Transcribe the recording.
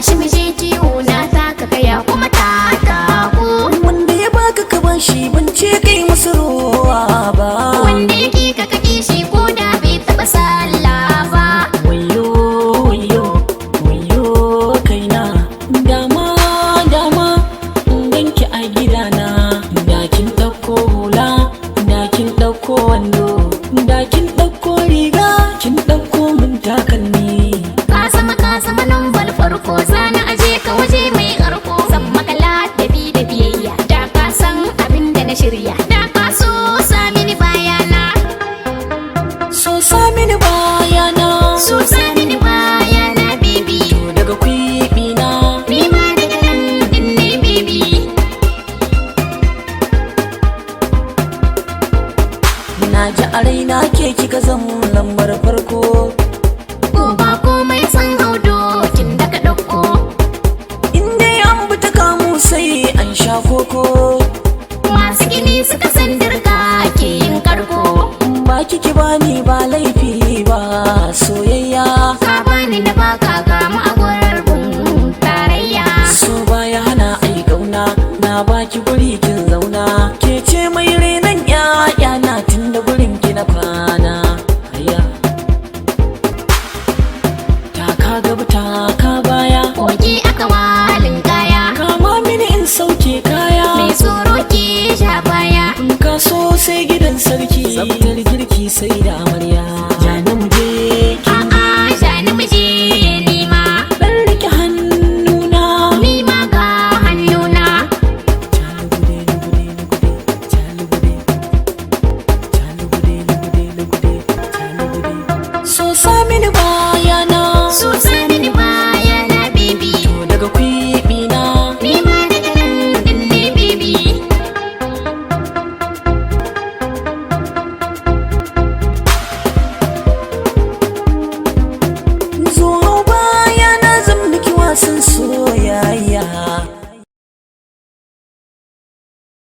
tashi mu je ciwo na taka kaya kuma ta taku. Wanda ya baka ka bashi ban ce kai musu ruwa ba. Wanda yake ka kake shi ko da bai taɓa sallah ba. Wayo wayo wayo kaina, dama dama ganki a gidana. Da kin ɗauko hula, da kin ɗauko wando, da kin ɗauko riga, kin ɗauko mun takalmi. Ka zama nan bal farko zana aje ka waje mai karko. San makala da bi da biyayya da ka san abin da na shirya. Da ka so sa mini bayana. So sa mini bayana, So sa mini bayana baby. to daga kwiɓi na. Ni ma daga nan din ne baby. Na ji a raina ke kika zan lambar farko. Ko ba komai san haudo kin da ka ɗauko. In dai an bi ta kamu sai an sha koko. Masu gini suka san dirka ke yin karko. Ba kiki ba